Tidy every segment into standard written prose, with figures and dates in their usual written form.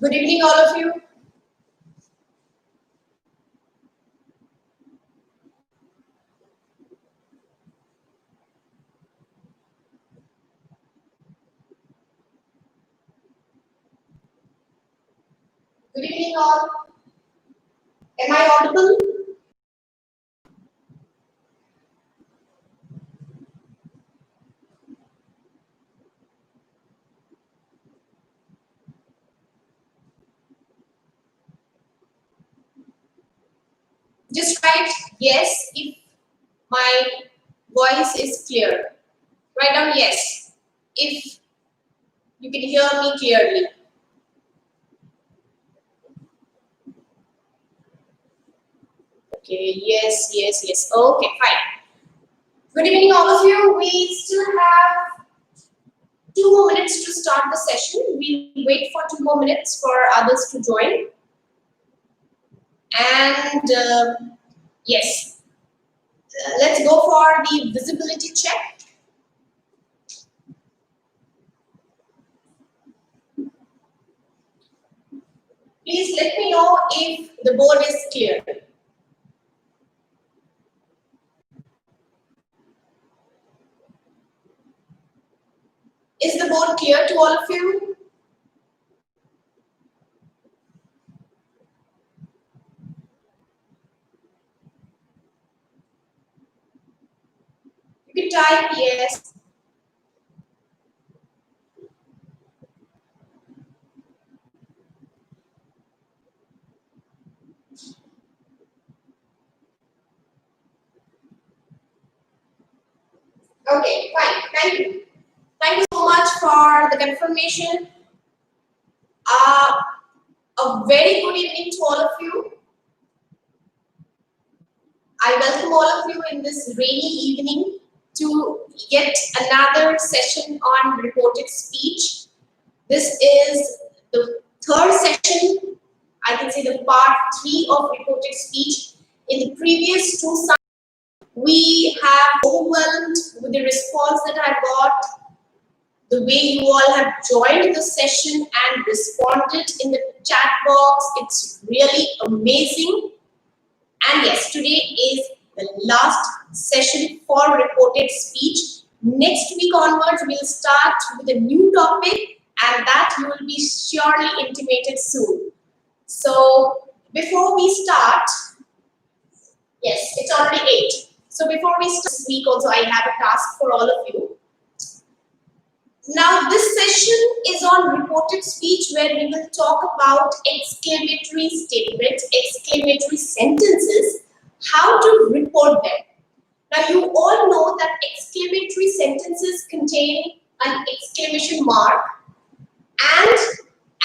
Good evening, all of you. Good evening, all. Am I audible? Just write yes if my voice is clear. Write down yes if you can hear me clearly. Okay, yes, yes, yes. Okay, fine. Good evening, all of you. We still have 2 more minutes to start the session. We'll wait for 2 more minutes for others to join. And yes, let's go for the visibility check. Please let me know if the board is clear. Is the board clear to all of you? You can type yes. Okay, fine. Thank you. Thank you so much for the confirmation. A very good evening to all of you. I welcome all of you in this rainy evening to yet another session on reported speech. This is the third session, I can say the part 3 of reported speech. In the previous 2 we have overwhelmed with the response that I got, the way you all have joined the session and responded in the chat box. It's really amazing. And yes, today is the last session for reported speech. Next week onwards, we'll start with a new topic, and that you will be surely intimated soon. So before we start, yes, it's already 8. So before we start this week also, I have a task for all of you. Now this session is on reported speech, where we will talk about exclamatory statements, exclamatory sentences, how to report them. Now you all know that exclamatory sentences contain an exclamation mark and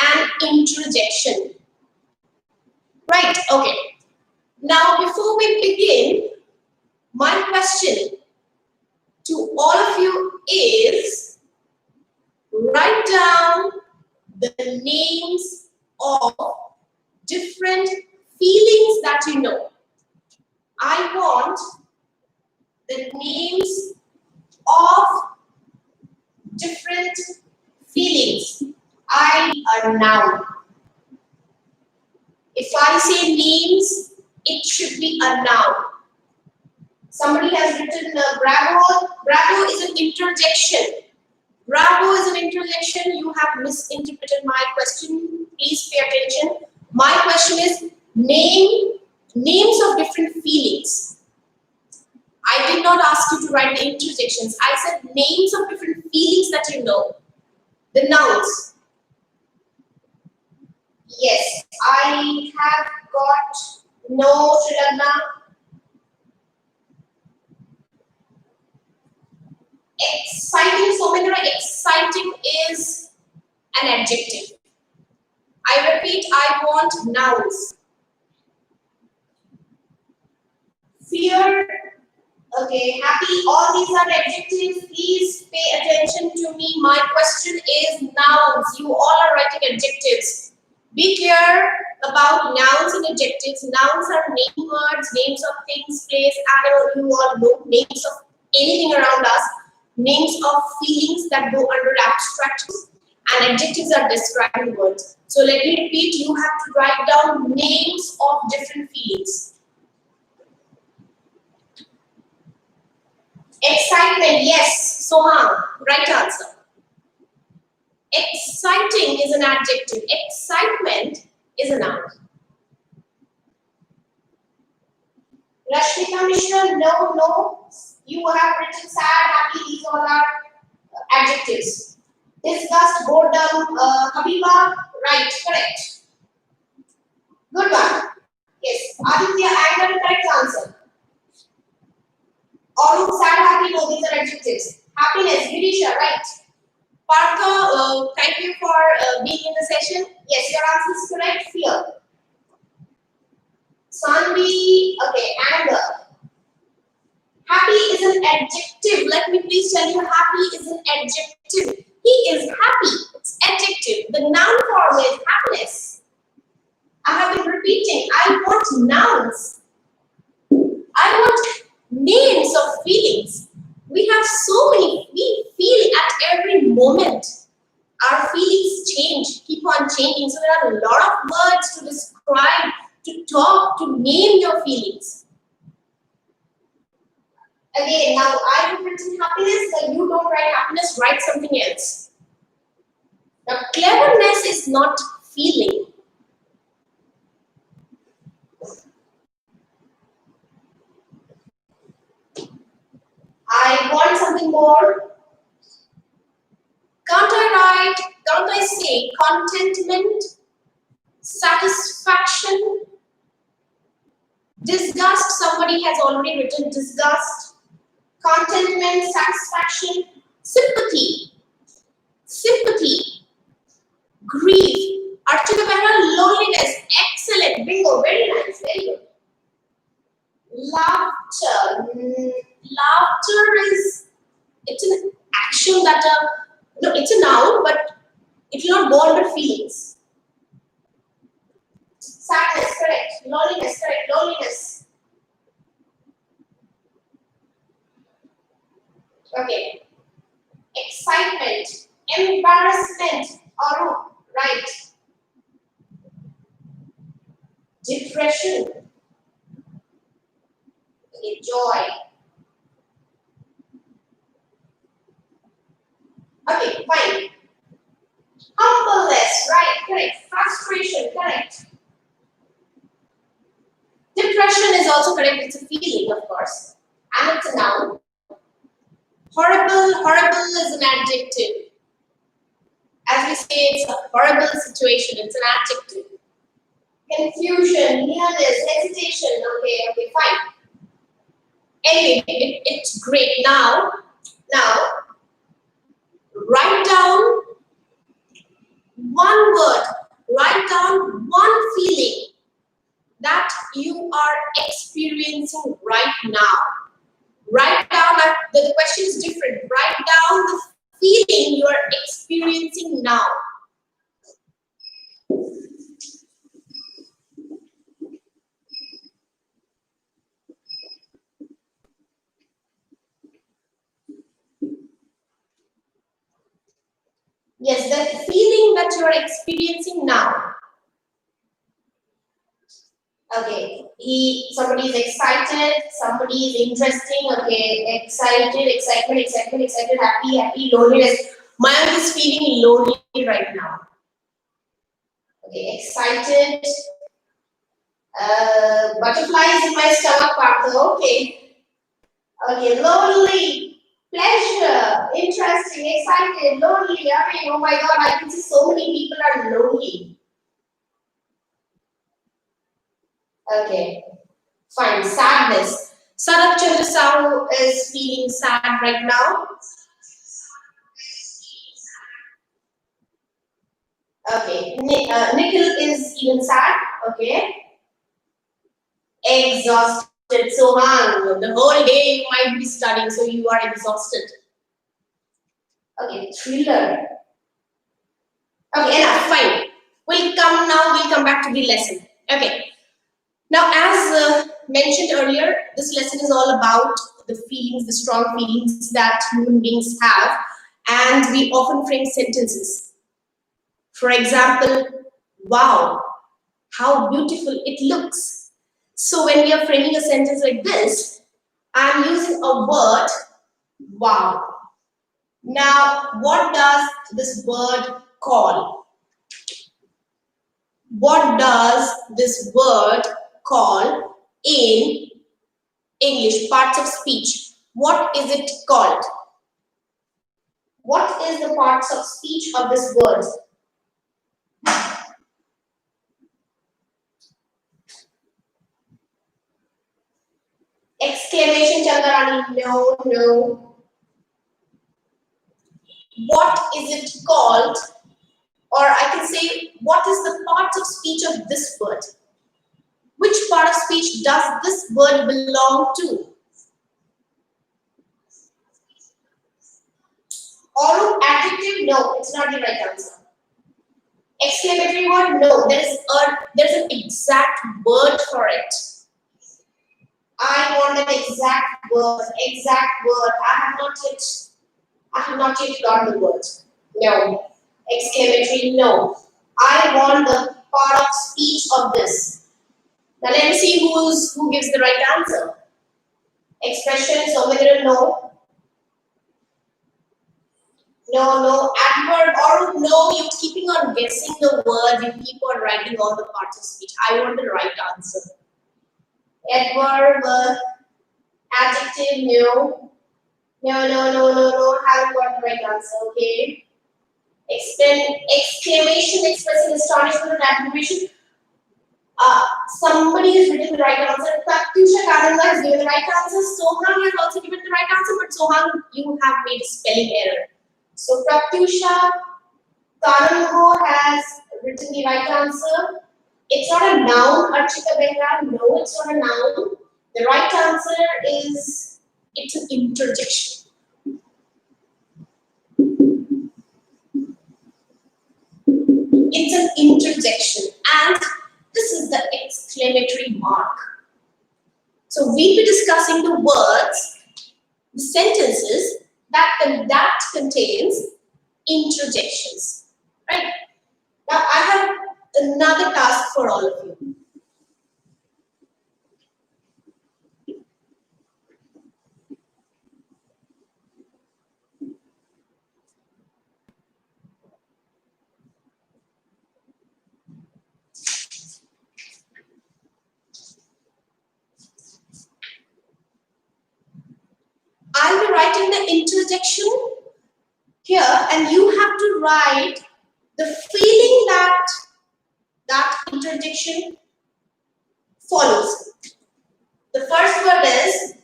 an interjection. Right, okay. Now before we begin, my question to all of you is, write down the names of different feelings that you know. I want the names of different feelings. I are noun. If I say names, it should be a noun. Somebody has written bravo. Bravo is an interjection. Bravo is an interjection. You have misinterpreted my question. Please pay attention. My question is names of different feelings. I did not ask you to write the interjections. I said names of different feelings that you know. The nouns. Yes, I have got no, Srilana. Exciting, Somendra, exciting is an adjective. I repeat, I want nouns. Fear, okay, happy, all these are adjectives. Please pay attention to me. My question is nouns. You all are writing adjectives. Be clear about nouns and adjectives. Nouns are name words, names of things, place, animal. You all know names of anything around us. Names of feelings that go under abstract. and adjectives are describing words. So let me repeat, you have to write down names of different feelings. Excitement, yes, Soham, right answer. Exciting is an adjective. Excitement is a noun. Rashmika Mishra, no. You have written sad, happy, these all are adjectives. Disgust, boredom, Habiba, right, correct. Good one. Yes, Aditya, anger, correct answer. All sad, happy, no, these are adjectives. Happiness, Girisha, right. Partha, thank you for being in the session. Yes, your answer is correct. Fear. Sanvi, okay, anger. Happy is an adjective. Let me please tell you, happy is an adjective. He is happy. It's adjective. The noun form is happiness. I have been repeating. I want nouns. I want names of feelings. We have so many. We feel at every moment. Our feelings change, keep on changing. So there are a lot of words to describe, to talk, to name your feelings. Again, now I have written happiness, but you don't write happiness, write something else. Now, cleverness is not feeling. I want something more. Can't I say contentment, satisfaction, disgust? Somebody has already written disgust, contentment, satisfaction, sympathy, grief, Archana Behra, loneliness, excellent, bingo, very nice, very good. Laughter, it's an action that no, it's a noun, but it will not go under feelings. Sadness, correct. Loneliness, correct. Loneliness. Okay. Excitement, embarrassment, Aru, right. Depression, okay. Joy. Okay, fine. Humbleness, right, correct. Frustration, correct. Depression is also correct. It's a feeling, of course, and it's a noun. Horrible is an adjective. As we say, it's a horrible situation. It's an adjective. Confusion, nearness, hesitation. Okay, fine. Anyway, it's great. Now, write down one word. Write down one feeling that you are experiencing right now. Write down, the question is different. Write down the feeling you are experiencing now. Yes, the feeling that you are experiencing now. Okay, somebody is excited, somebody is interesting. Okay, excitement, happy, loneliness. Mayank is feeling lonely right now. Okay, excited. Butterflies in my stomach, Partha. Okay, lonely, pleasure, interesting, excited, lonely. I mean, oh my God, I can see so many people are lonely. Okay, fine. Sadness. Sarat Chandra Sahu is feeling sad right now. Okay, Nikhil is even sad. Okay, exhausted. So, the whole day you might be studying, so you are exhausted. Okay, thriller. Okay, enough. Fine. We'll come back to the lesson. Okay. Now, as mentioned earlier, this lesson is all about the feelings, the strong feelings that human beings have, and we often frame sentences. For example, wow, how beautiful it looks. So when we are framing a sentence like this, I'm using a word, wow. Now, what does this word call? What does this word call in English, parts of speech? What is it called? What is the parts of speech of this word? Exclamation, Chandarani, no, no. What is it called? Or I can say, what is the part of speech of this word? Which part of speech does this word belong to? Or adjective? No, it's not the right answer. Exclamatory word? No, there's an exact word for it. I want an exact word. Exact word. I have not yet got the word. No. Exclamatory? No. I want the part of speech of this. Now let me see who gives the right answer. Expression, Somitra, no. No, no. Adverb or no, you're keeping on guessing the word. You keep on writing all the parts of speech. I want the right answer. Adverb, adjective, no. No, no, no, no, no. Haven't got the right answer. Okay. Exclamation, expressing astonishment and admiration. Somebody has written the right answer. Pratyusha Kananda has given the right answer. Soham has also given the right answer, but Soham, you have made a spelling error. So Pratyusha Kananda has written the right answer. It's not a noun, Archita Benga. No, it's not a noun. The right answer is, it's an interjection. It's an interjection, and this is the exclamatory mark. So we'll be discussing the words, the sentences that contains interjections. Right? Now I have another task for all of you. I'll be writing the interjection here, and you have to write the feeling that that interjection follows. The first word is,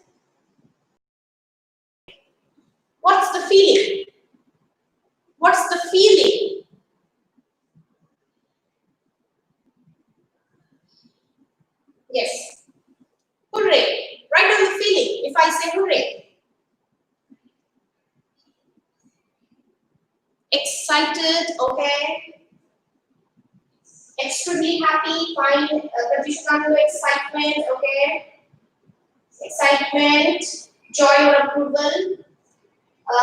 what's the feeling? What's the feeling? Yes. Hooray. Write down the feeling. If I say hooray. Excited, okay. Extremely happy, fine. Pratishthan, excitement, okay. Excitement, joy or approval.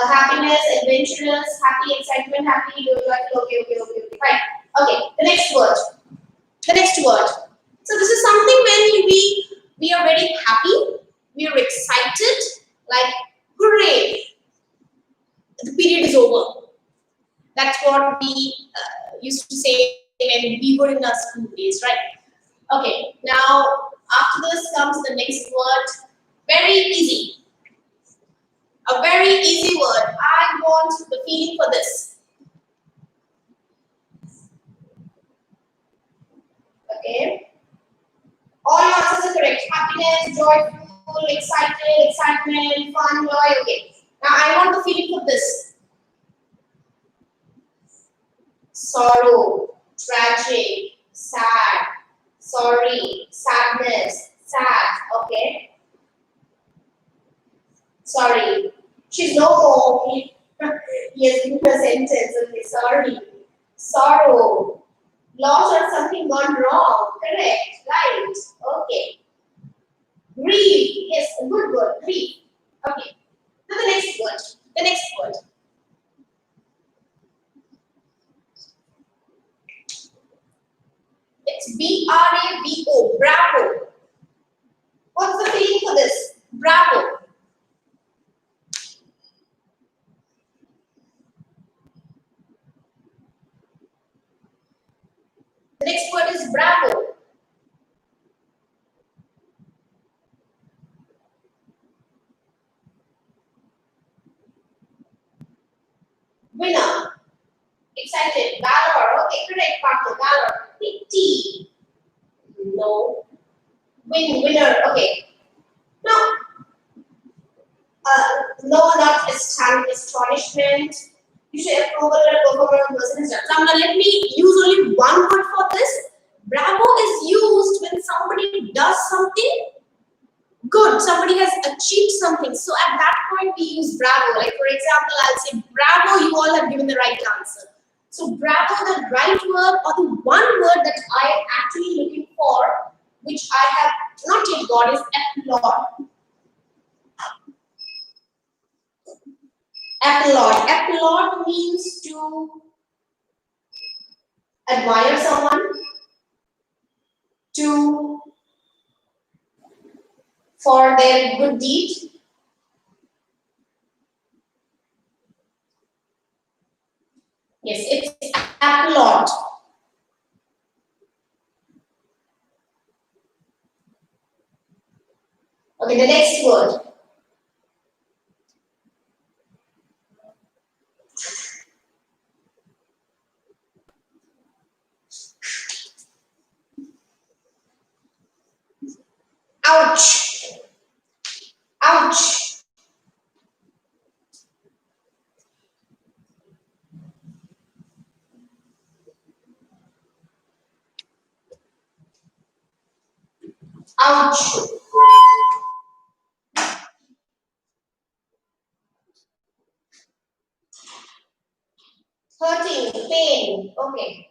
Happiness, adventurous, happy, excitement, happy, okay, fine. Okay, the next word. The next word. So this is something when we are very happy, we are excited, like hooray, the period is over. That's what we used to say when we were in our school days, right? Okay, now after this comes the next word. Very easy. A very easy word. I want the feeling for this. Okay. All answers are correct. Happiness, joyful, excited, excitement, fun, joy. Okay. Now I want the feeling for this. Sorrow, tragic, sad, sorry, sadness, sad. Okay. Sorry. She's no more. He has given a sentence. Okay. Sorry. Sorrow. Loss or something gone wrong. Correct. Right. Okay. Grief. Yes, a good word. Grief. Okay. Now the next word. The next word. It's B-R-A-V-O, bravo. What's the feeling for this? Bravo. The next word is bravo. Winner. Excited. Valor. Okay, correct, partner. Valor. Pity. No. Winner. Okay. Now, no, not astonishment. You should approval or performer of person is done. Now, let me use only one word for this. Bravo is used when somebody does something good. Somebody has achieved something. So at that point, we use bravo. Like for example, I'll say, bravo, you all have given the right answer. So bravo, the right word or the one word that I am actually looking for, which I have not yet got, is applaud. Applaud. Applaud means to admire someone, for their good deed. Yes, it's applaud. Okay, the next word. Ouch. Ouch. Ouch. 13, pain. Okay.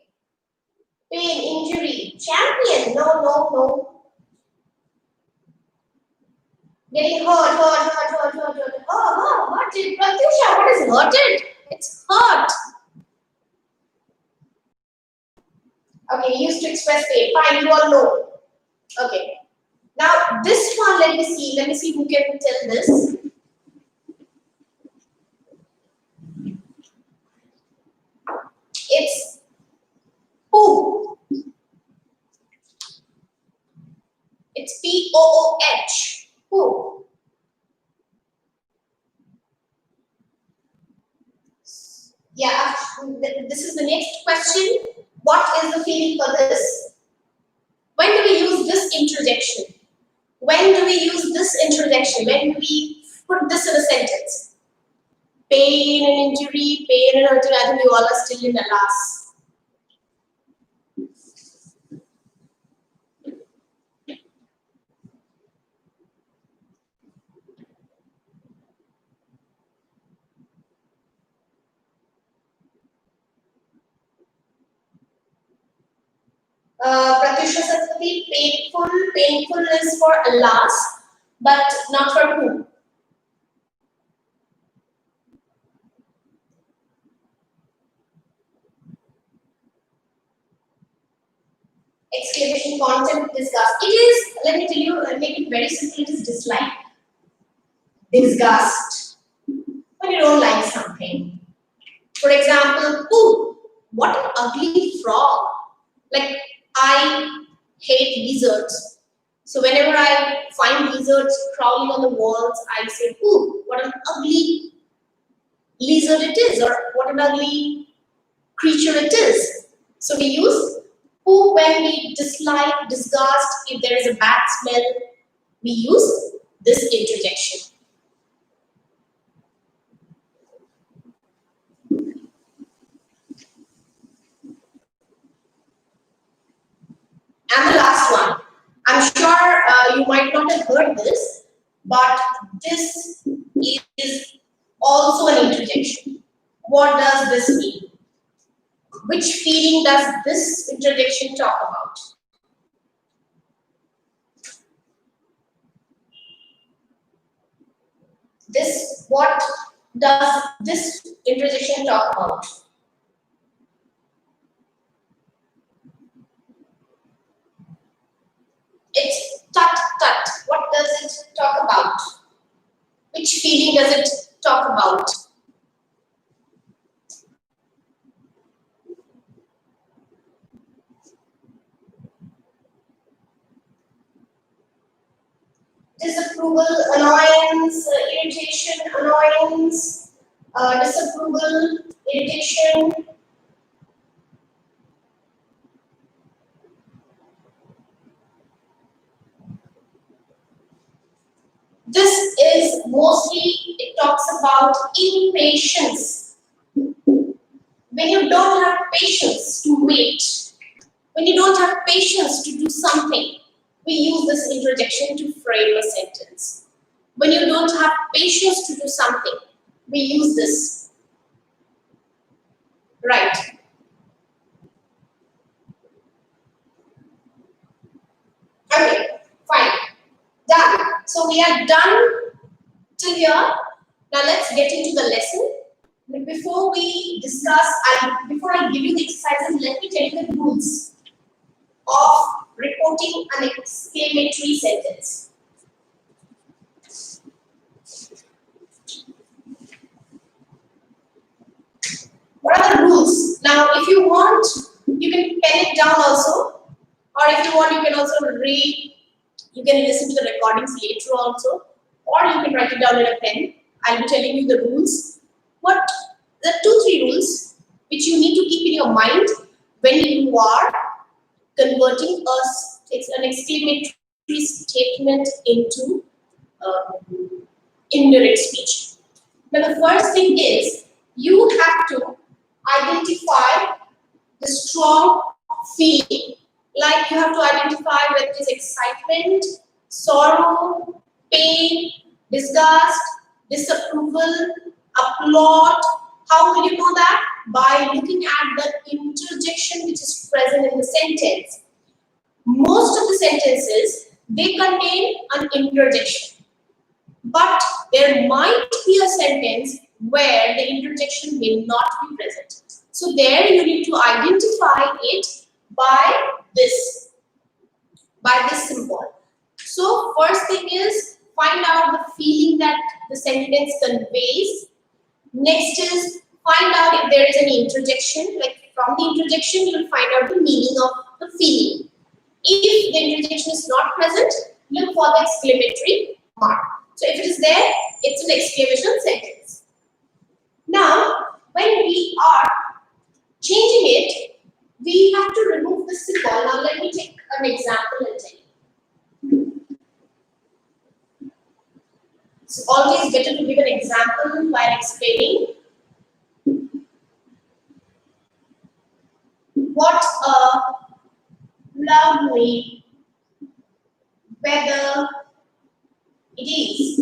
Pain, injury. Champion. No, no, no. Getting hurt. Oh, hurted. Pratyusha, what is hurted? It's hurt. Okay, used to express pain. Fine, you all know. Okay. Now, this one, let me see. Let me see who can tell this. It's poo. It's P-O-O-H. Poo. Yeah, this is the next question. What is the feeling for this? When do we use this interjection? When do we use this interjection? When do we put this in a sentence? Pain and injury, pain and injury. I think you all are still in the last. Pratyusha Saraswati, painful. Painful is for alas, but not for who. Exclamation, contempt, disgust. It is, let me tell you, I'll make it very simple, it is dislike. Disgust. When you don't like something. For example, ooh, what an ugly frog. Like, I hate lizards. So whenever I find lizards crawling on the walls, I say, ooh, what an ugly lizard it is, or what an ugly creature it is. So we use who when we dislike, disgust, if there is a bad smell, we use this interjection. And the last one. I'm sure you might not have heard this, but this is also an interjection. What does this mean? Which feeling does this interjection talk about? What does this interjection talk about? It's tut tut. What does it talk about? Which feeling does it talk about? Disapproval, annoyance, irritation, annoyance, disapproval, irritation. This is mostly, it talks about impatience. When you don't have patience to wait, when you don't have patience to do something, we use this interjection to frame a sentence. When you don't have patience to do something, we use this. Right. Okay, fine. Done. So we are done till here. Now let's get into the lesson. But before we discuss, before I give you the exercises, let me tell you the rules of reporting an exclamatory sentence. What are the rules? Now, if you want, you can pen it down also, or if you want, you can also read. You can listen to the recordings later also, or you can write it down in a pen. I'll be telling you the rules. What the 2-3 rules which you need to keep in your mind when you are converting an exclamatory statement into indirect speech. Now, the first thing is you have to identify the strong feeling. Like you have to identify whether it is excitement, sorrow, pain, disgust, disapproval, applaud. How will you know that? By looking at the interjection which is present in the sentence. Most of the sentences, they contain an interjection. But there might be a sentence where the interjection may not be present. So there you need to identify it by this symbol. So first thing is find out the feeling that the sentence conveys. Next is find out if there is any interjection. Like from the interjection, you will find out the meaning of the feeling. If the interjection is not present, look for the exclamatory mark. So if it is there, it's an exclamation sentence. Now, when we are changing it, we have to remove the symbol. Now let me take an example and tell you. It's always better to give an example while explaining. What a lovely weather it is.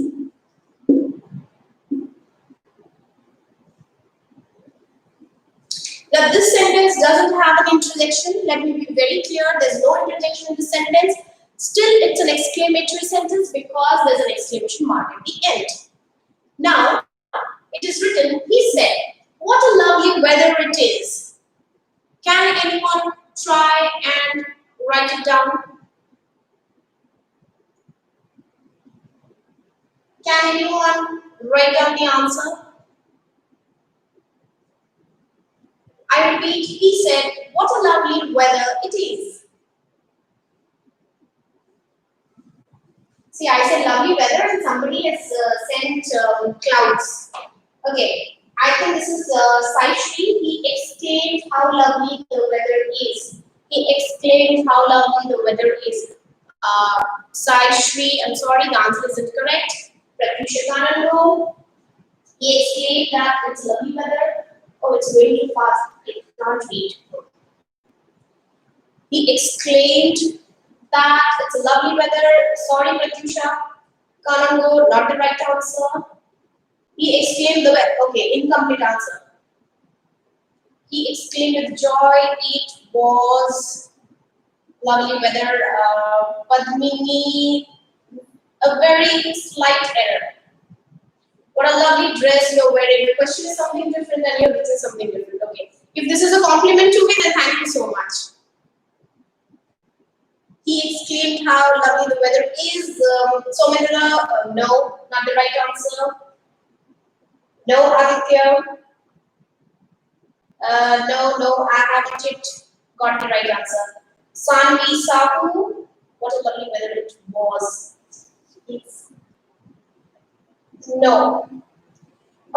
Now this sentence doesn't have an interjection. Let me be very clear, there's no interjection in the sentence. Still, it's an exclamatory sentence because there's an exclamation mark at the end. Now, it is written, he said, what a lovely weather it is. Can anyone try and write it down? Can anyone write down the answer? I repeat, he said, what a lovely weather it is. See, I said lovely weather and somebody has sent clouds. Okay, I think this is Saishri. He exclaimed how lovely the weather is. He exclaimed how lovely the weather is. Saishri, I'm sorry, the answer isn't correct. Pratyusha Kanano, he exclaimed that it's lovely weather. Oh, it's going too fast. I can't read. He exclaimed that it's a lovely weather. Sorry, Pratyusha. Kanango, not the right answer. He exclaimed the weather. Okay, incomplete answer. He exclaimed with joy, it was lovely weather. Padmini, a very slight error. What a lovely dress you're wearing. The question is something different and you're written something different. Okay. If this is a compliment to me, then thank you so much. He exclaimed how lovely the weather is. Somendra, no, not the right answer. No, Aditya. No, I haven't yet got the right answer. Sanvi Sahu, what a lovely weather it was. It's, no.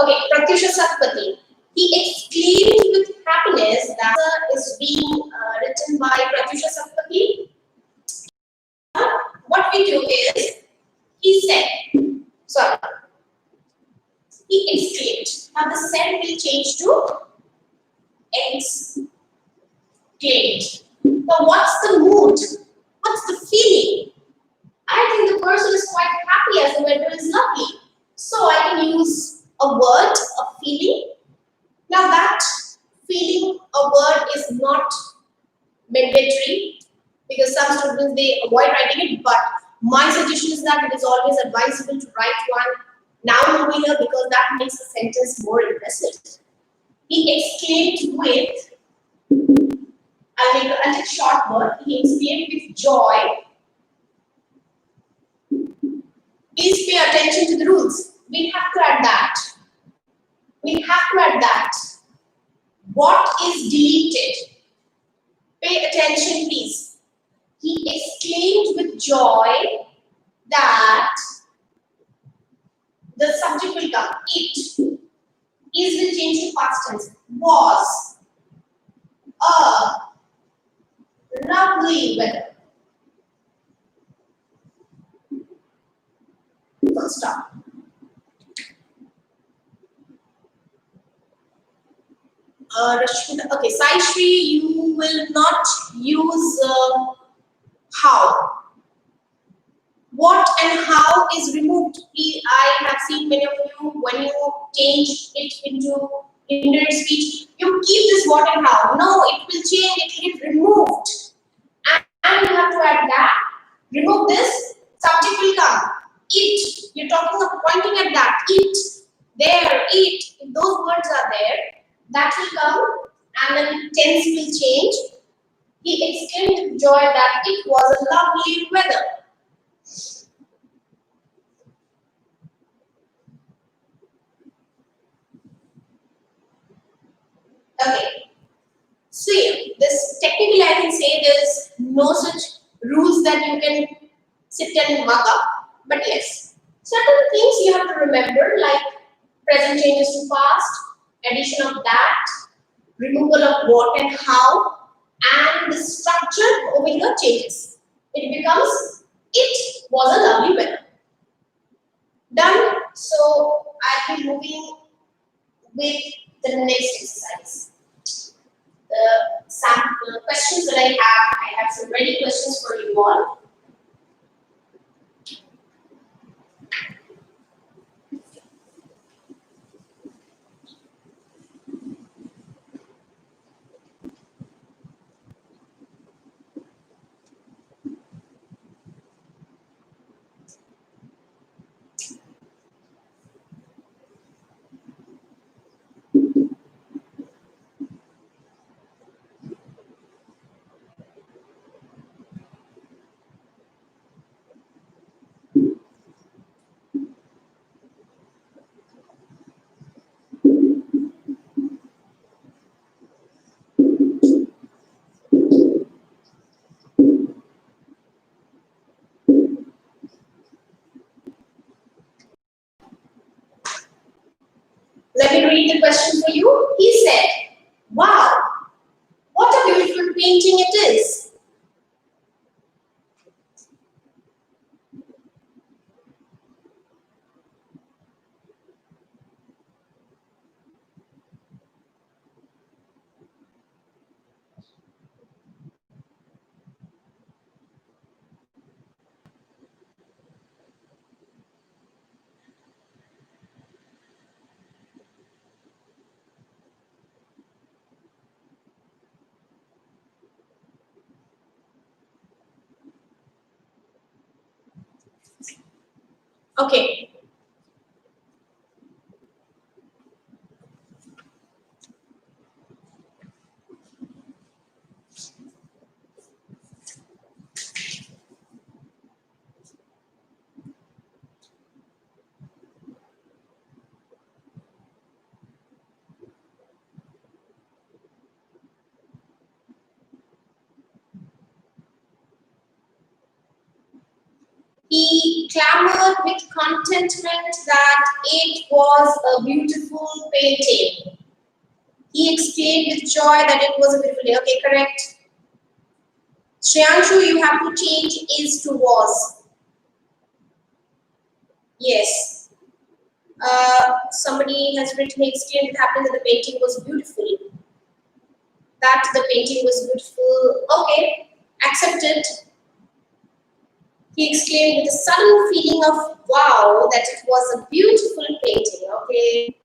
Okay, Pratyusha Satpathy. He exclaimed with happiness. That is being written by Pratyusha Satpathy. What we do is, he said, sorry, he exclaimed. Now the said will change to exclaimed. Now what's the mood? What's the feeling? I think the person is quite happy as the weather is lovely. So I can use a word, a feeling. Now that feeling, a word is not mandatory because some students they avoid writing it, but my suggestion is that it is always advisable to write one noun over here because that makes the sentence more impressive. He exclaimed with, I'll take a short word, he exclaimed with joy. Please pay attention to the rules. We have to add that. We have to add that. What is deleted? Pay attention, please. He exclaimed with joy that the subject will come. It is will change to past tense. Was a lovely weather. Full stop. Rashmita, okay, Sai Shri, you will not use how. What and how is removed. I have seen many of you when you change it into indirect speech, you keep this what and how. No, it will change, it will get removed. And you have to add that. Remove this, subject will come. It, you're talking of pointing at that. It, there, it. If those words are there, that will come and then tense will change. He exclaimed with joy that it was a lovely weather. Okay. So yeah, this technically I can say there's no such rules that you can sit and mug up. But yes, certain things you have to remember like present changes to past, addition of that, removal of what and how, and the structure over here changes. It becomes it was a lovely weather. Done. So I'll be moving with the next exercise. The questions that I have some ready questions for you all. Let me read the question for you. He said, "Wow, what a beautiful painting it is." Okay. He clamored with contentment that it was a beautiful painting. He exclaimed with joy that it was a beautiful day. Okay, correct. Shreyanshu, you have to change is to was. Yes. Somebody has written, he exclaimed with happiness that the painting was beautiful. That the painting was beautiful. Okay, accepted. He exclaimed with a sudden feeling of wow that it was a beautiful painting. Okay,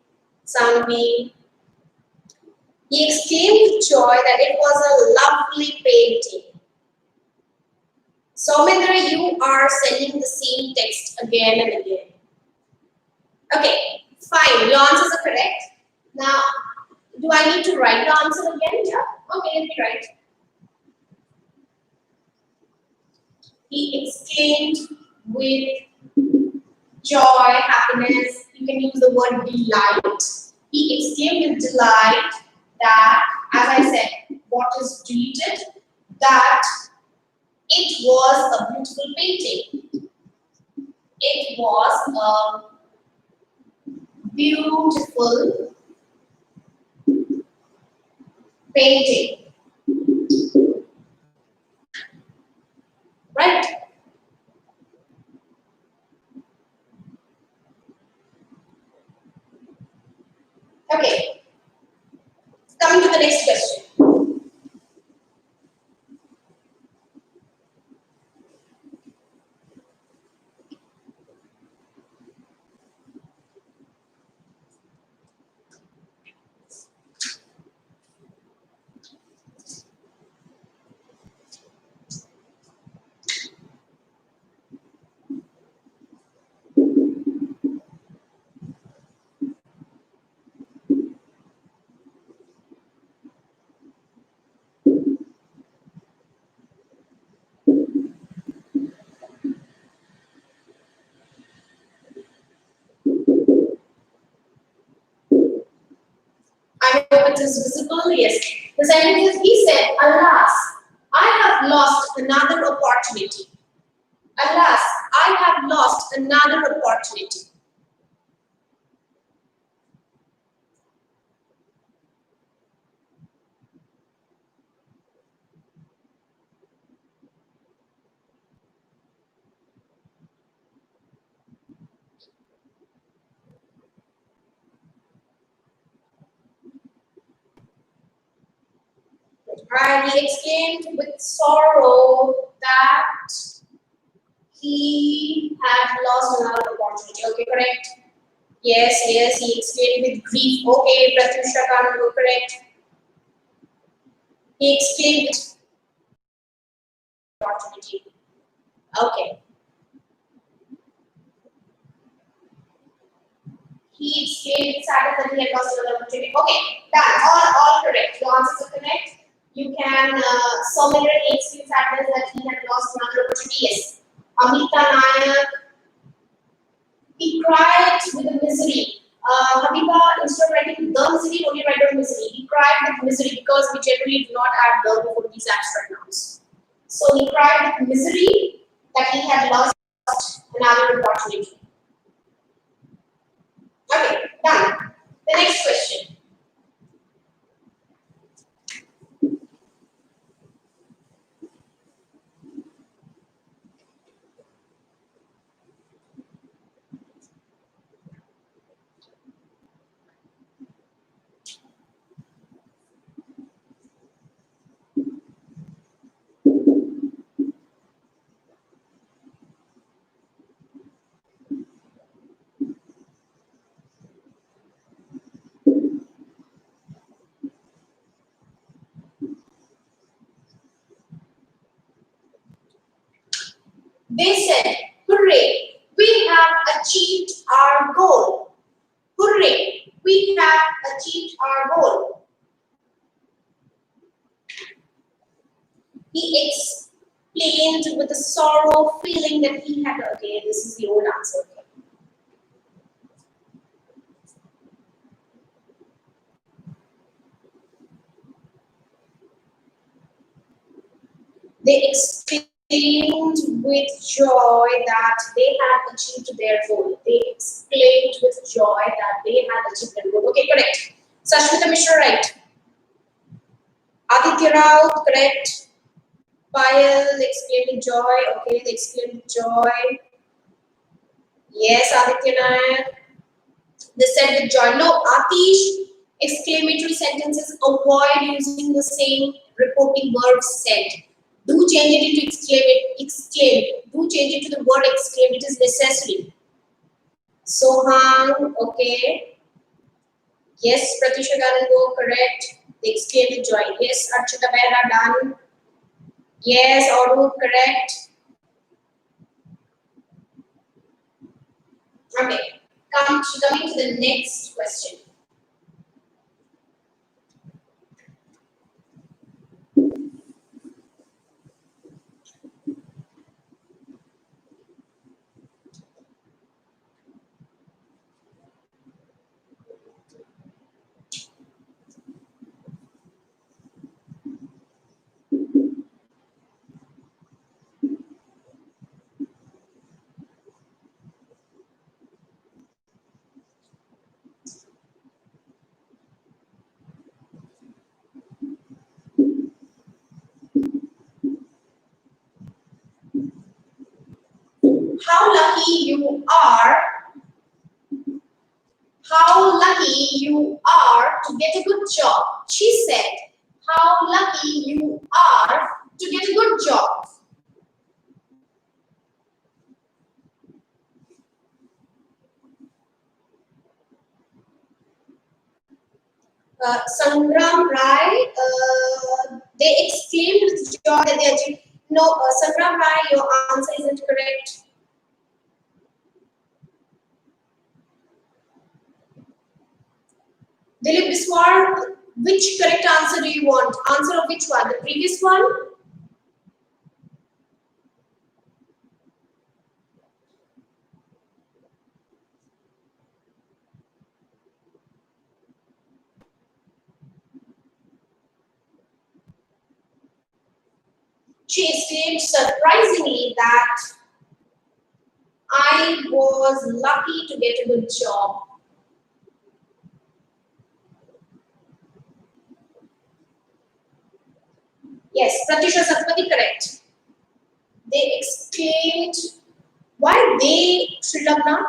Sanvi. He exclaimed with joy that it was a lovely painting. Soumendra, you are sending the same text again and again. Okay, fine. Your answers are correct. Now, do I need to write the answer again? Yeah. Okay, let me write. He exclaimed with joy, happiness. You can use the word delight. He exclaimed with delight that, as I said, what is deleted? That it was a beautiful painting. It was a beautiful painting. Right? Okay. Coming to the next question. I hope it is visible. Yes. The sentence is, he said, alas, I have lost another opportunity. Alas, I have lost another opportunity. And he exclaimed with sorrow that he had lost another opportunity. Okay, correct? Yes, yes, he exclaimed with grief. Okay, Pratyusha Kanungo, correct? He exclaimed with opportunity. Okay. He exclaimed with sadness that he had lost another opportunity. Okay, done. All correct. The answers are correct. You can Soumendra exclaimed sadness that he had lost another opportunity. Yes. Amita Nayak, he cried with the misery. Habiba, instead of writing the misery, only write down misery. He cried with misery because we generally do not add the before these abstract nouns. So he cried with misery that he had lost another opportunity. Okay, done. The next question. They said, hooray, we have achieved our goal. Hooray, we have achieved our goal. He explained with a sorrow feeling that he had. Okay, this is the old answer. They explained with joy that they had achieved their goal. They exclaimed with joy that they had achieved their goal. Okay, correct. Sashmita Mishra, right. Aditya Rao, correct. Payal exclaimed with joy. Okay, they exclaimed with joy. Yes, Aditya Nayak. They said with joy. No, Atish, exclamatory sentences, avoid using the same reporting word said. Do change it into exclaim. Do change it to the word exclaim. It is necessary. Sohan, okay. Yes, Pratisha Ganango, correct. They exclaim with joy. Yes, Archita Behra, done. Yes, Audu, correct. Okay, coming to the next question. How lucky you are, how lucky you are to get a good job. She said, how lucky you are to get a good job. Sangram Rai, they exclaimed with joy that they achieved. No, Sangram Rai, your answer isn't correct. Dilip Biswar, which correct answer do you want? Answer of which one? The previous one? She exclaimed surprisingly that I was lucky to get a good job. Yes, Pratisha Satpathy, correct. They exclaimed, why they, Sri Lanka?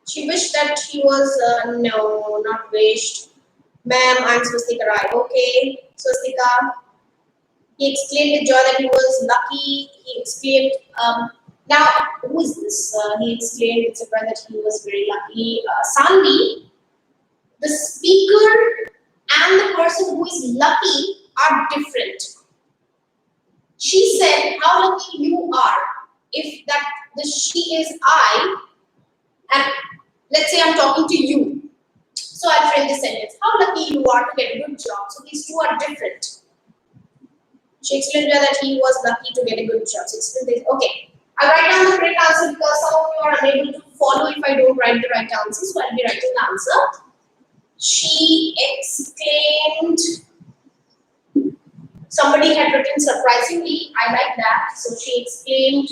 She wished that he was, no, not wished. Ma'am, I'm Swastika Rai. Okay, Swastika. He exclaimed with joy that he was lucky. He exclaimed, now, who is this? He exclaimed with surprise that he was very lucky. Sanvi, the speaker and the person who is lucky are different. She said, how lucky you are. If that the she is I, and let's say I'm talking to you. So I'll frame this sentence. How lucky you are to get a good job. So these two are different. She explained that he was lucky to get a good job. So explain this. Okay. I'll write down the correct answer because some of you are unable to follow if I don't write the right answer. So I'll be writing the answer. She exclaimed. Somebody had written surprisingly. I like that. So she exclaimed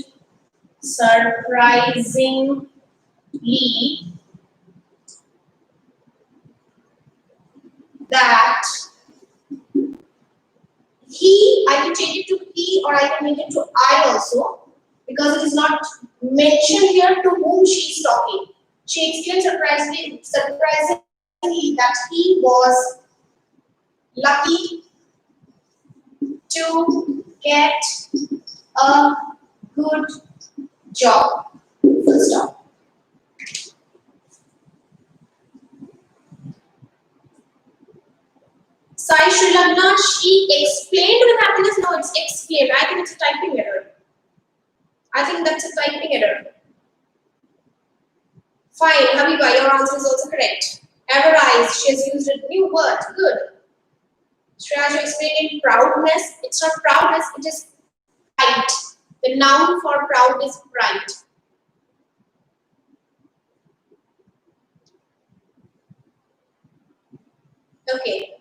surprisingly that he, I can change it to he or I can make it to I also because it is not mentioned here to whom she is talking. She explained surprisingly that he was lucky to get a good job. Full stop. Sai Sri Lanka, she explained with happiness. No, it's explained. I think it's a typing error. I think that's a typing error. Fine, Habiba, your answer is also correct. Avarice, she has used a new word. Good. Shreya explained in proudness. It's not proudness, it is pride. The noun for proud is pride. Okay.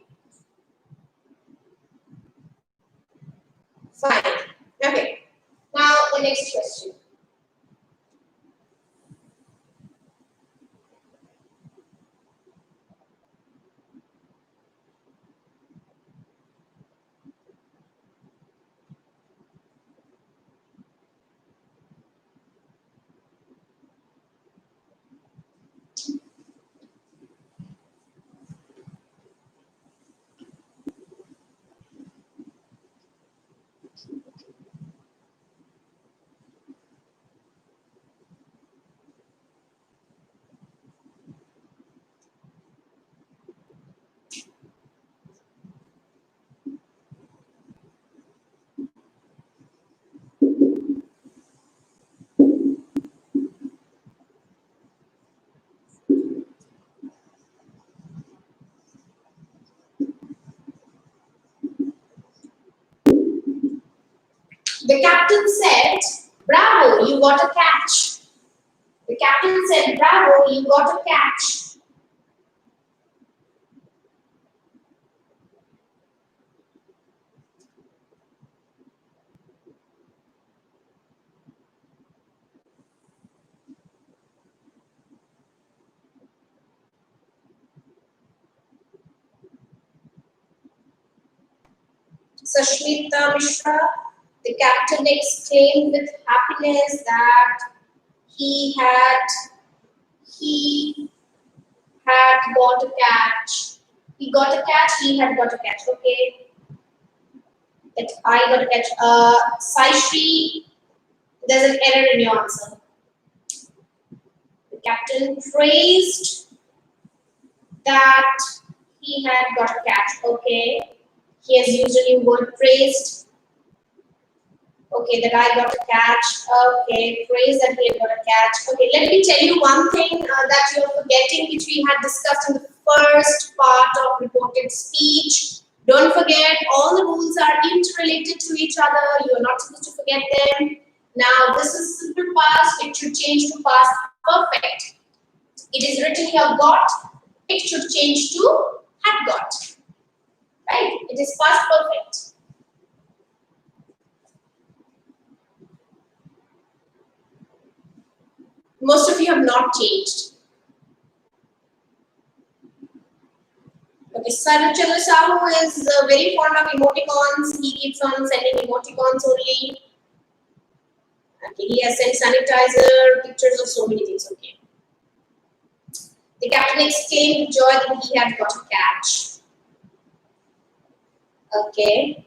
The captain said, "Bravo, you got a catch." The captain said, "Bravo, you got a catch." Sashmita Mishra, the captain exclaimed with happiness that he had got a catch. He got a catch, he had got a catch. Okay. That I got a catch. Saishri, there's an error in your answer. The captain praised that he had got a catch. Okay. He has used a new word, praised. Okay, that I got a catch. Okay, praise that he had got a catch. Okay, let me tell you one thing that you're forgetting, which we had discussed in the first part of reported speech. Don't forget, all the rules are interrelated to each other. You are not supposed to forget them. Now, this is simple past. It should change to past perfect. It is written here got. It should change to had got. Right? It is past perfect. Most of you have not changed. Okay, Sarachala Sahu is very fond of emoticons. He keeps on sending emoticons only. Okay, he has sent sanitizer, pictures of so many things. Okay. The captain exclaimed with joy that he had got a catch. Okay.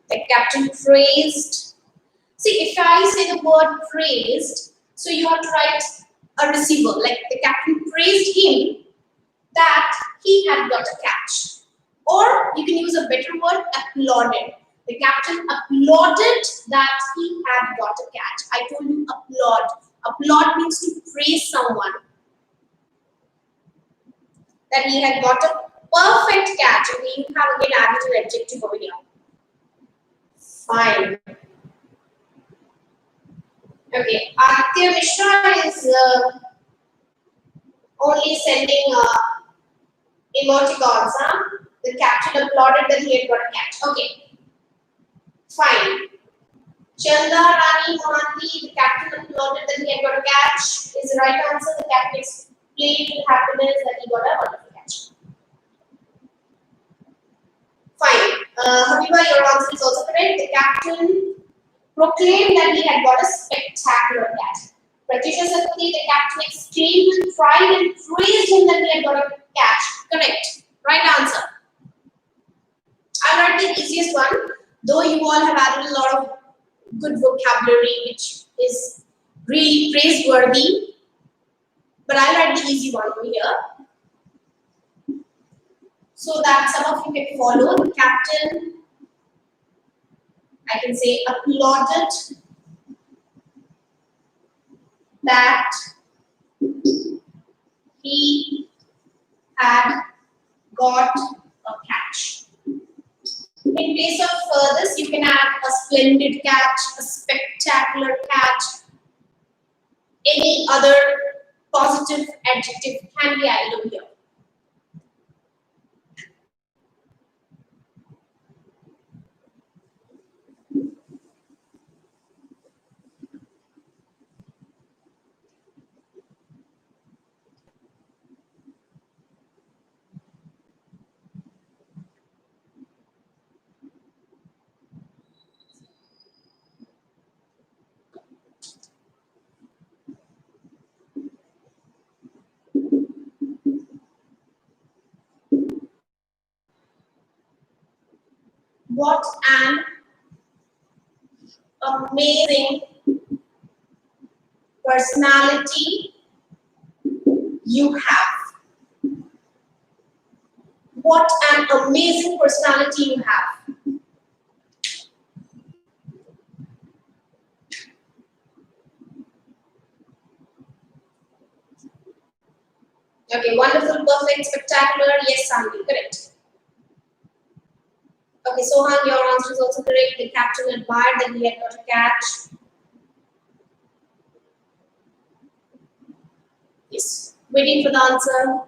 The captain praised. See, if I say the word praised, so you have to write a receiver. Like the captain praised him that he had got a catch. Or you can use a better word, applauded. The captain applauded that he had got a catch. I told you applaud. Applaud means to praise someone. That he had got a perfect catch. And you have again added an adjective over here. Fine. Okay. Aditya Mishra is only sending emoticons. Huh? The captain applauded that he had got a catch. Okay. Fine. Chanda Rani Mohanty, the captain applauded that he had got a catch. Is the right answer. The captain explained with happiness that he got a wonderful catch. Fine. Habiba, your answer is also correct. The captain proclaimed that he had got a spectacular catch. Pratisha Sathpathy, the captain exclaimed with pride and praised him that he had got a catch. Correct. Right answer. I'll write the easiest one, though you all have added a lot of good vocabulary, which is really praiseworthy. But I'll write the easy one over here, so that some of you can follow. The captain, I can say, applauded that he had got a catch. In place of this, you can add a splendid catch, a spectacular catch. Any other positive adjective can be added over here. What an amazing personality you have. What an amazing personality you have. Okay, wonderful, perfect, spectacular. Yes, Sandy, correct. Okay, Sohan, your answer is also correct. The captain admired that he had got a catch. Yes. Waiting for the answer.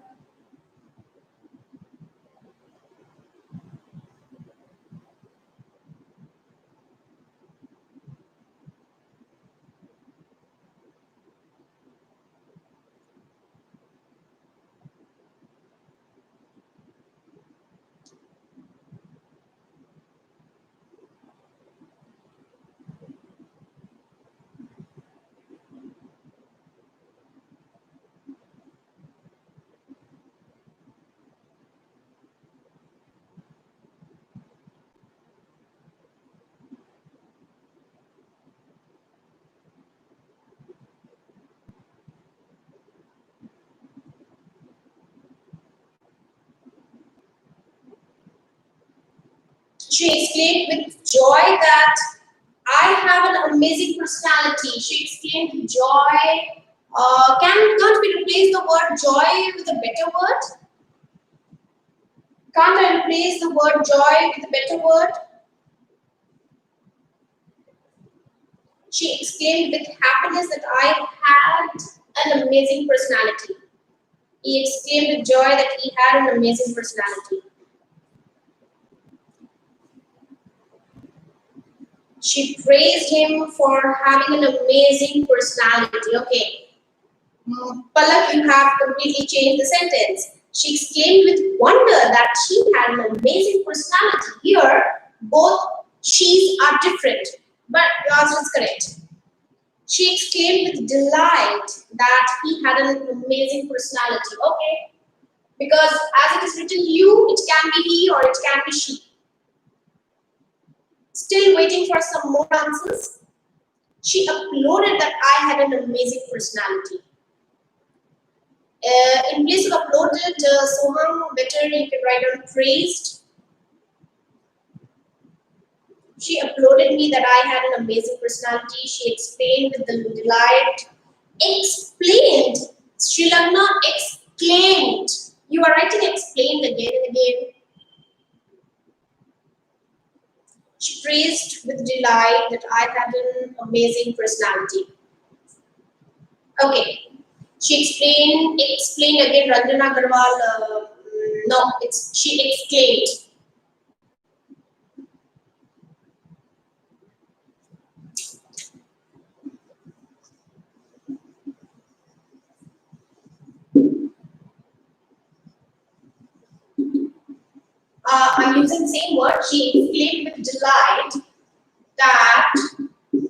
She exclaimed with joy that I have an amazing personality. She exclaimed with joy. Can't we replace the word joy with a better word? Can't I replace the word joy with a better word? She exclaimed with happiness that I had an amazing personality. He exclaimed with joy that he had an amazing personality. She praised him for having an amazing personality. Okay. Palak, you have completely changed the sentence. She exclaimed with wonder that she had an amazing personality. Here, both she's are different, but your answer is correct. She exclaimed with delight that he had an amazing personality. Okay, because as it is written you, it can be he or it can be she. Still waiting for some more answers. She uploaded that I had an amazing personality. In place of uploaded, Soham, better you can write down praised. She uploaded me that I had an amazing personality. She explained with the delight. Explained. Srilagna exclaimed. You are writing explained again and again. She praised with delight that I had an amazing personality. Okay. She explained again, Ranjana Agarwal. No, she exclaimed. I'm using the same word. She exclaimed with delight that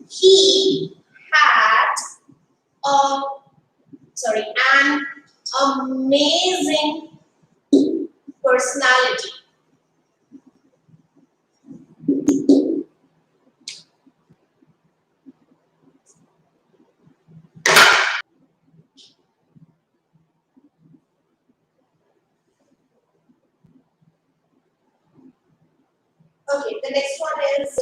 he had a an amazing personality. Okay, the next one is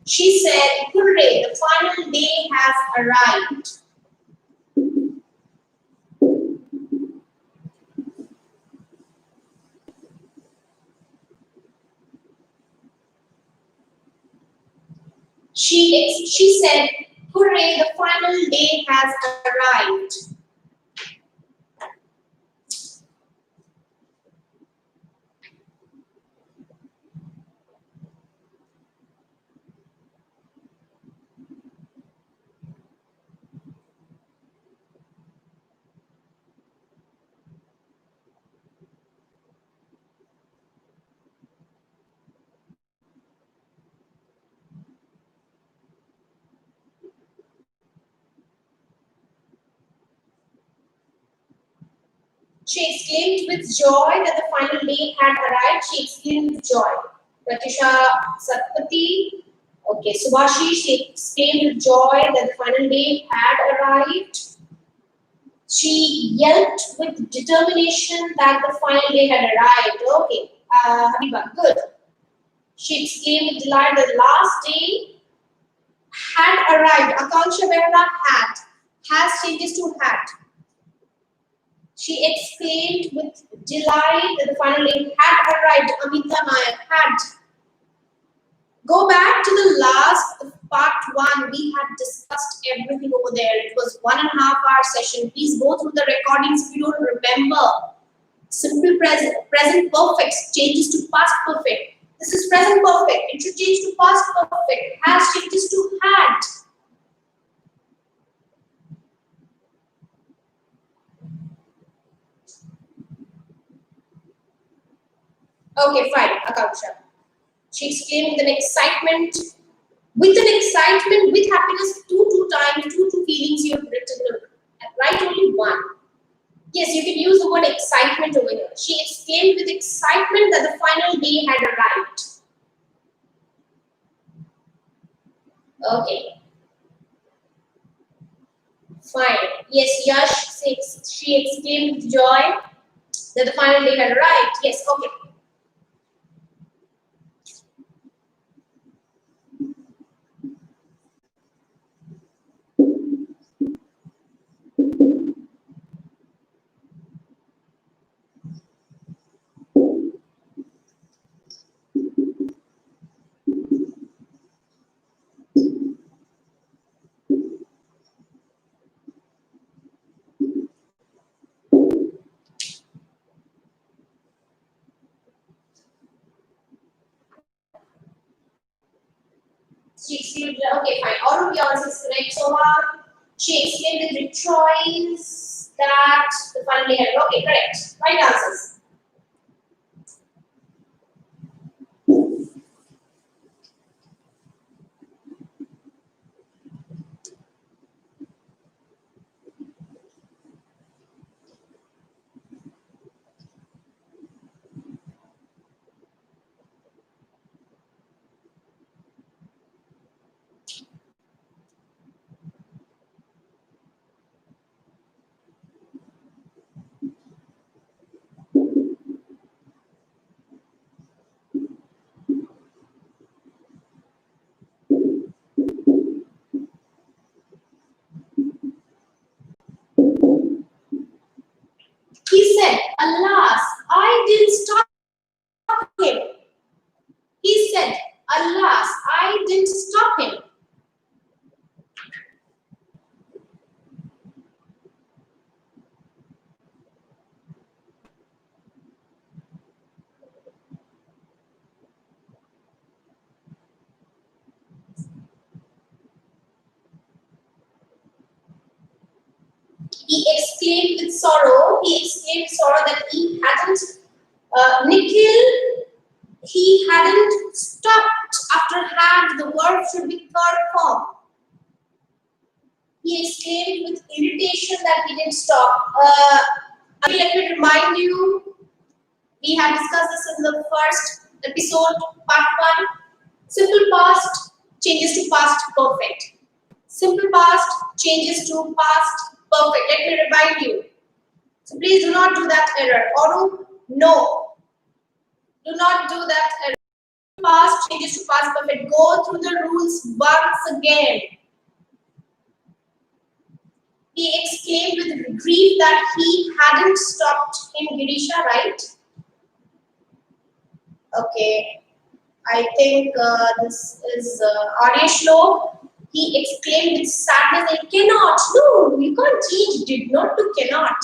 she said, "Hooray! The final day has arrived." She said, "Hooray! The final day has arrived." She exclaimed with joy that the final day had arrived. She exclaimed with joy. Pratisha Satpati, Okay, Subhashi exclaimed with joy that the final day had arrived. She yelped with determination that the final day had arrived. Okay, Habiba, good. She exclaimed with delight that the last day had arrived. Akanksha Behra had. Has changes to had. She exclaimed with delight that the final day had arrived. Amita Nayak had. Go back to the last part one. We had discussed everything over there. It was 1.5 hour session. Please go through the recordings if you don't remember. Simple present perfect changes to past perfect. This is present perfect. It should change to past perfect. Has changes to had. Okay, fine, Akanksha. She exclaimed with an excitement, with happiness, two times, two feelings you have written, right? Only one. Yes, you can use the word excitement over here. She exclaimed with excitement that the final day had arrived. Okay, fine. Yes, Yash says she exclaimed with joy that the final day had arrived. Yes, okay. She exclaimed, okay, fine. All of the answers is correct. So, she exclaimed with rejoice that the final day had arrived. Okay, correct. Right answers. He said, alas, I didn't stop him. He said, alas, I didn't stop him. He exclaimed with sorrow that he hadn't, Nikhil, he hadn't stopped after had, the verb should be third form. He exclaimed with irritation that he didn't stop. Let me remind you, we had discussed this in the first episode, part one. Simple past changes to past perfect. Simple past changes to past perfect. Let me remind you. So please do not do that error. Or no. Do not do that error. Past changes to past perfect. Go through the rules once again. He exclaimed with grief that he hadn't stopped him, Girisha, right? Okay. I think this is Arya Shlok. He exclaimed with sadness, I cannot. No, you can't change did not to cannot.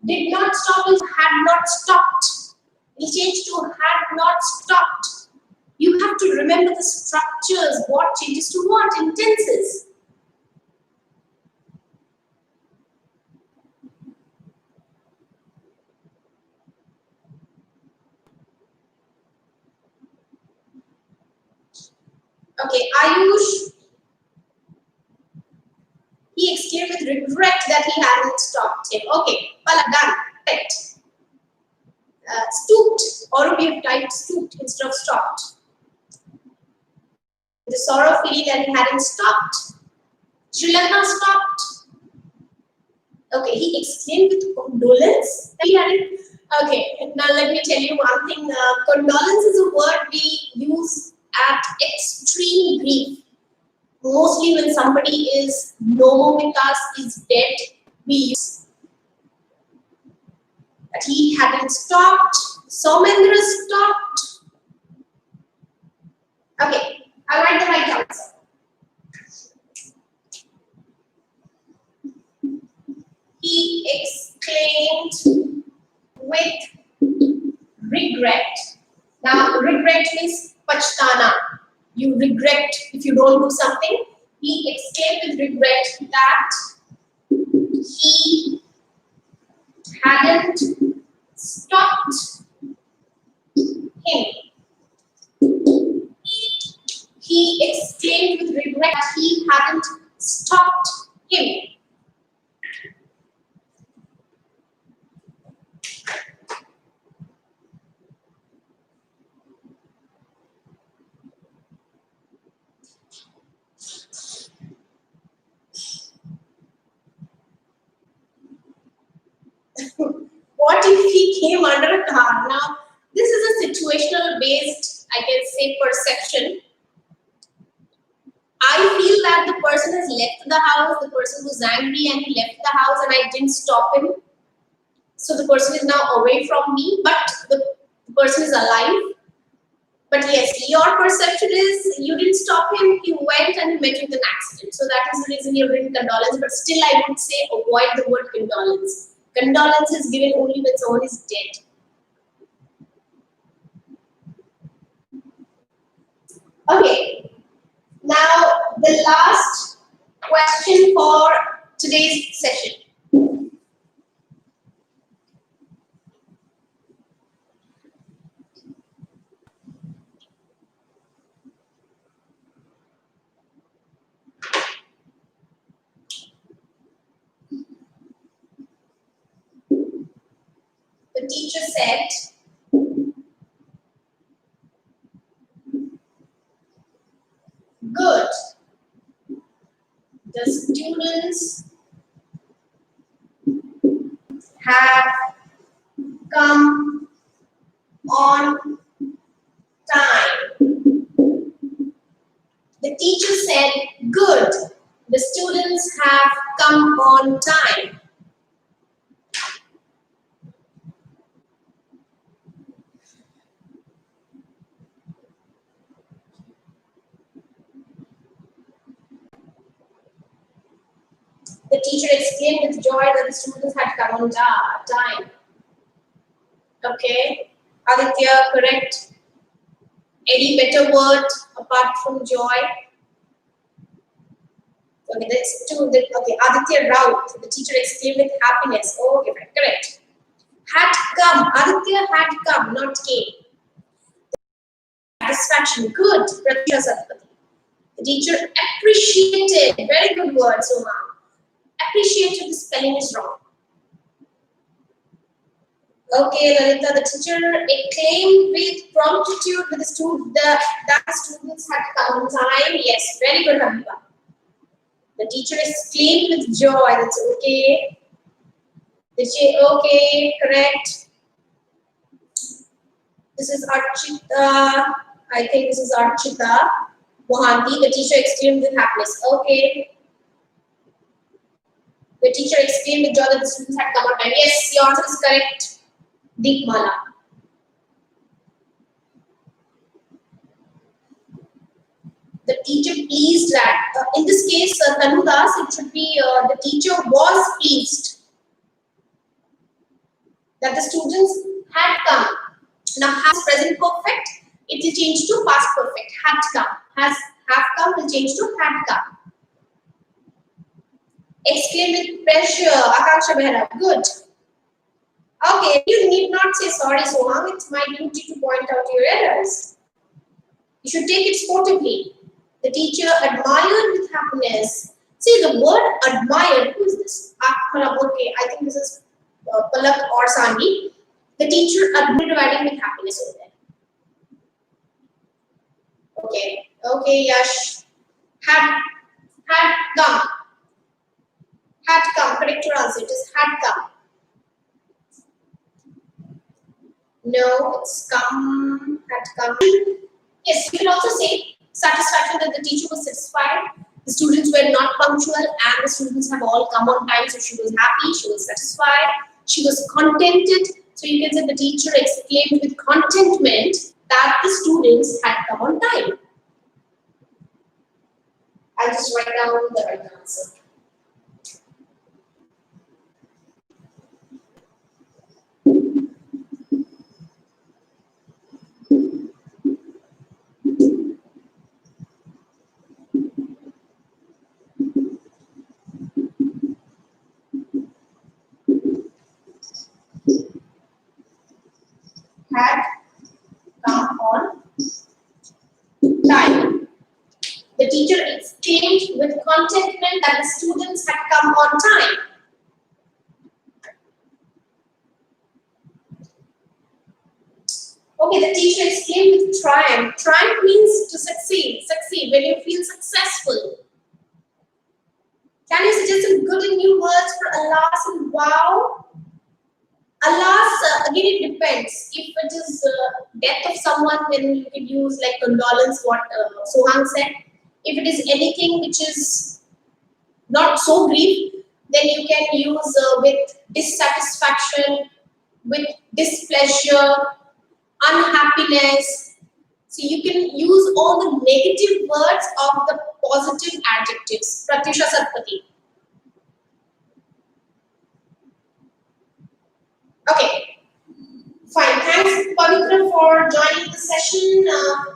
Did not stop is had not stopped. We change to had not stopped. You have to remember the structures, what changes to what in tenses. Okay, Ayush, he exclaimed with regret that he hadn't stopped him. Okay, well done. Correct. Stooped, or we have typed stooped instead of stopped. The sorrow feeling that he hadn't stopped. Srilata stopped. Okay, he exclaimed with condolence. He hadn't. Okay, now let me tell you one thing. Condolence is a word we use at extreme grief. Mostly when somebody is no more with us, is dead, we use that he hadn't stopped. Somendra stopped. Okay, I write the right answer. He exclaimed with regret. Now, regret means pachtana. You regret if you don't do something. He exclaimed with regret that he hadn't stopped him. He exclaimed with regret he hadn't stopped him. What if he came under a car? Now, this is a situational based, I can say, perception. I feel that the person has left the house, the person was angry and he left the house and I didn't stop him. So the person is now away from me, but the person is alive. But yes, your perception is you didn't stop him, he went and he met with an accident. So that is the reason you've written condolence. But still, I would say avoid the word condolence. Condolence is given only when someone is dead. Okay, now the last question for today's session. The teacher said, good. The students have come on time. The teacher said, good. The students have come on time. The teacher exclaimed with joy that the students had come on time. Okay. Aditya, correct. Any better word apart from joy? Okay, that's two. Okay, Aditya Raut. The teacher exclaimed with happiness. Oh, okay, correct. Had come. Aditya had come, not came. Satisfaction. Good. The teacher appreciated. Very good word, Soma. Appreciated, the spelling is wrong. Okay, Lalita, the teacher acclaimed with promptitude with the student that students had come on time. Yes, very good, Habiba. The teacher exclaimed with joy. That's okay. Okay, correct. This is Archita. I think this is Archita Mohanty. The teacher exclaimed with happiness. Okay. The teacher exclaimed with joy that the students had come on time. Yes, your answer is correct. Deepmala. The teacher pleased that. In this case, Tanudas, it should be the teacher was pleased that the students had come. Now, has present perfect, it will change to past perfect. Had come. Has have come will change to had come. Exclaim with pressure. Akanksha Behra. Good. Okay, you need not say sorry, Soham. It's my duty to point out your errors. You should take it sportively. The teacher admired with happiness. See the word admired. Who is this? Okay, I think this is Palak or Sandi. The teacher admired writing with happiness over there. Okay. Okay, Yash. Had come. Had come. Correct your answer. It is had come. No, it's come. Had come. Yes, you can also say satisfaction that the teacher was satisfied. The students were not punctual and the students have all come on time. So she was happy, she was satisfied, she was contented. So you can say the teacher exclaimed with contentment that the students had come on time. I'll just write down the right answer. Had come on time. The teacher exclaimed with contentment that the students had come on time. Okay, the teacher exclaimed with triumph. Triumph means to succeed, when you feel successful. Can you suggest some good and new words for alas and wow? Alas, again it depends. If it is death of someone, then you can use like condolence, what Sohang said. If it is anything which is not so grief, then you can use with dissatisfaction, with displeasure, unhappiness. So you can use all the negative words of the positive adjectives. Pratyusha Satpathy. Okay, fine. Thanks, Pavitra, for joining the session.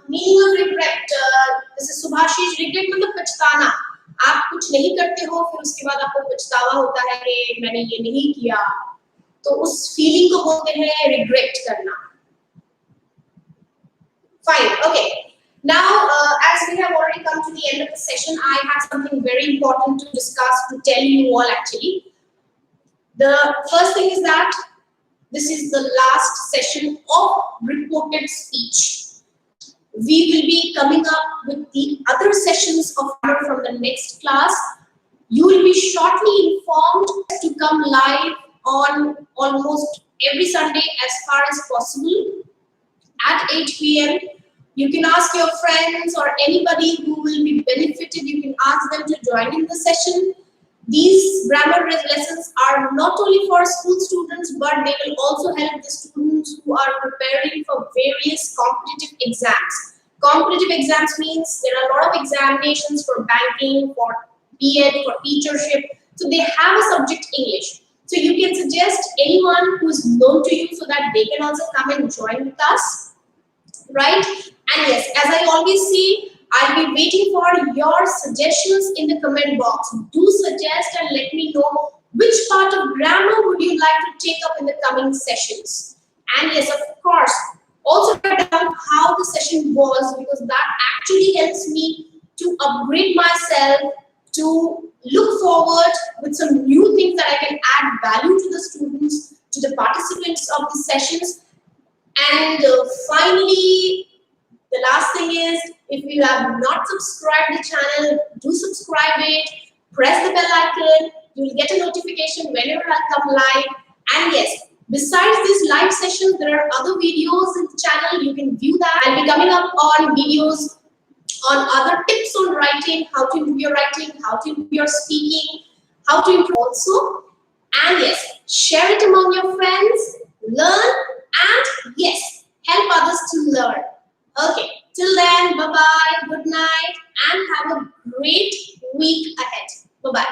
Meaning of regret. This is Subhashish. Regret मतलब पछताना. आप कुछ नहीं करते हो, फिर उसके बाद आपको पछतावा होता है कि मैंने ये नहीं किया. तो उस फीलिंग को बोलते हैं regret करना. Fine. Okay. Now, as we have already come to the end of the session, I have something very important to discuss, to tell you all actually. The first thing is that this is the last session of reported speech. We will be coming up with the other sessions of from the next class. You will be shortly informed to come live on almost every Sunday as far as possible at 8 p.m. You can ask your friends or anybody who will be benefited, you can ask them to join in the session. These grammar lessons are not only for school students, but they will also help the students who are preparing for various competitive exams. Competitive exams means there are a lot of examinations for banking, for B.Ed, for teachership. So they have a subject English. So you can suggest anyone who is known to you so that they can also come and join with us. Right? And yes, as I always say, I'll be waiting for your suggestions in the comment box. Do suggest and let me know which part of grammar would you like to take up in the coming sessions. And yes, of course, also write down how the session was, because that actually helps me to upgrade myself, to look forward with some new things that I can add value to the students, to the participants of the sessions. And finally, the last thing is, if you have not subscribed the channel, do subscribe it, press the bell icon, you will get a notification whenever I come live. And yes, besides these live sessions, there are other videos in the channel, you can view that. I'll be coming up on videos on other tips on writing, how to improve your writing, how to improve your speaking, how to improve also. And yes, share it among your friends, learn, and yes, help others to learn. Okay, till then, bye-bye, good night, and have a great week ahead. Bye-bye.